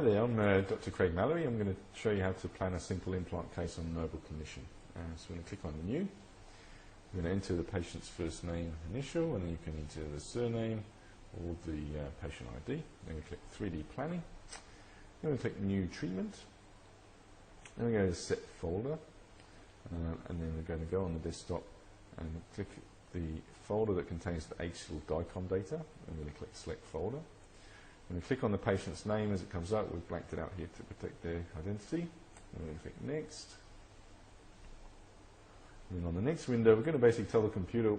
there, I'm Dr. Craig Mallorie. I'm going to show you how to plan a simple implant case on NobelClinician. So we're going to click on New. We're going to enter the patient's first name, initial, and then you can enter the surname or the patient ID. Then we click 3D Planning. Then we click New Treatment. Then we go to Set Folder. And then we're going to go on the desktop and click the folder that contains the axial DICOM data. I'm going to click Select Folder. When we click on the patient's name as it comes up, we've blanked it out here to protect their identity. And we're going to click Next. And then on the next window, we're going to basically tell the computer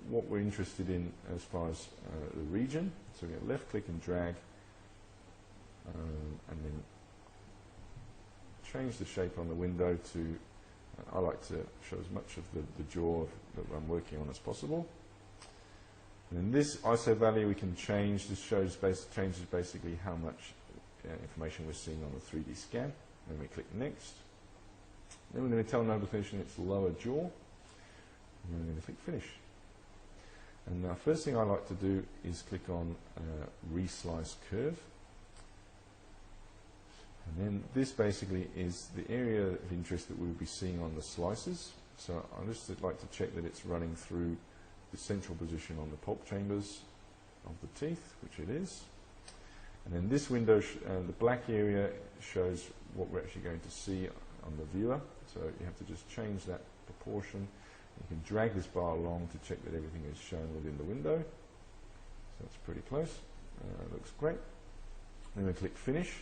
what we're interested in as far as the region. So we're going to left click and drag, and then change the shape on the window to, I like to show as much of the jaw that I'm working on as possible. And in this ISO value we can change. This changes basically how much information we're seeing on the 3D scan. Then we click Next. Then we're going to tell NobelClinician it's lower jaw. And then we're going to click Finish. And now first thing I like to do is click on Reslice Curve. And then this basically is the area of interest that we'll be seeing on the slices. So I just like to check that it's running through the central position on the pulp chambers of the teeth, which it is. And then this window, the black area, shows what we're actually going to see on the viewer. So you have to just change that proportion. You can drag this bar along to check that everything is shown within the window. So it's pretty close. Looks great. Then we click Finish.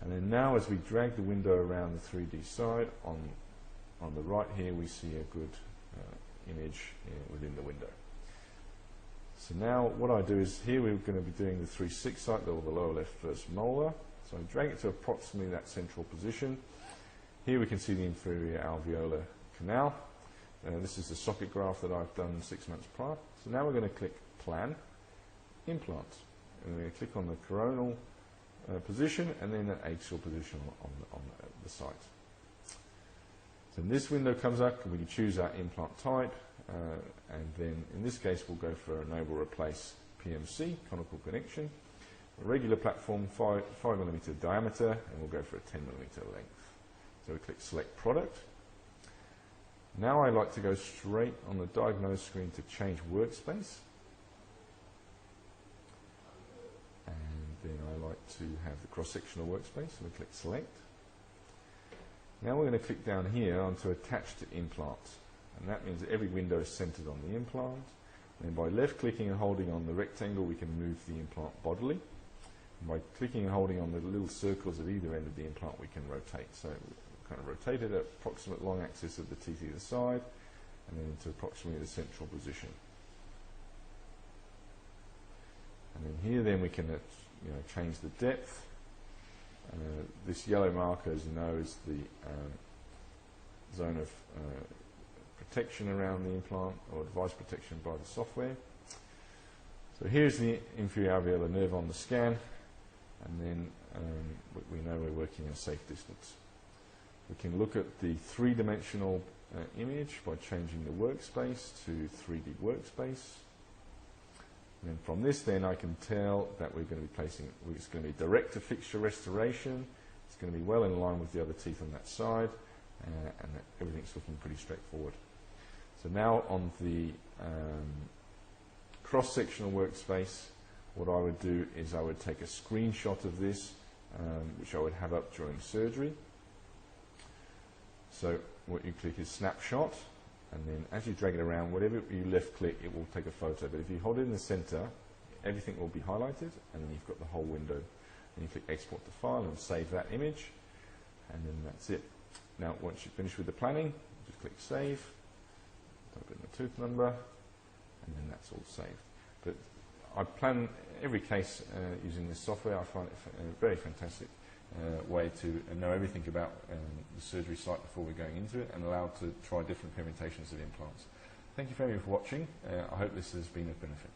And then now as we drag the window around the 3D side, on the right here we see a good image within the window. So now what I do is here we're going to be doing the 3/6 site, or the lower left first molar. So I drag it to approximately that central position. Here we can see the inferior alveolar canal. This is the socket graph that I've done 6 months prior. So now we're going to click Plan, Implant. And we're going to click on the coronal position and then an axial position on the site. So this window comes up and we can choose our implant type, and then in this case we'll go for a Nobel Replace PMC, conical connection, a regular platform 5mm diameter, and we'll go for a 10mm length. So we click Select Product. Now I like to go straight on the diagnose screen to change workspace. Then I like to have the cross-sectional workspace, so we click Select. Now we're going to click down here onto Attach to Implant, and that means that every window is centered on the implant. And then by left-clicking and holding on the rectangle, we can move the implant bodily. And by clicking and holding on the little circles at either end of the implant, we can rotate. So we kind of rotate it at approximate long axis of the teeth either side, and then into approximately the central position. And then here, then we can change the depth. This yellow marker, as you know, is the zone of protection around the implant, or device protection by the software. So here's the inferior alveolar nerve on the scan, and then we know we're working at a safe distance. We can look at the three-dimensional image by changing the workspace to 3D workspace. And then from this, then I can tell that we're going to be placing, it's going to be direct to fixture restoration. It's going to be well in line with the other teeth on that side, and everything's looking pretty straightforward. So now on the cross-sectional workspace, what I would do is I would take a screenshot of this, which I would have up during surgery. So what you click is Snapshot. And then as you drag it around, whatever you left click, it will take a photo. But if you hold it in the center, everything will be highlighted, and then you've got the whole window. And you click Export to File and save that image, and then that's it. Now, once you're finished with the planning, just click Save, type in the tooth number, and then that's all saved. But I plan every case using this software. I find it a very fantastic way to know everything about the surgery site before we're going into it, and allowed to try different permutations of implants. Thank you very much for watching. I hope this has been of benefit.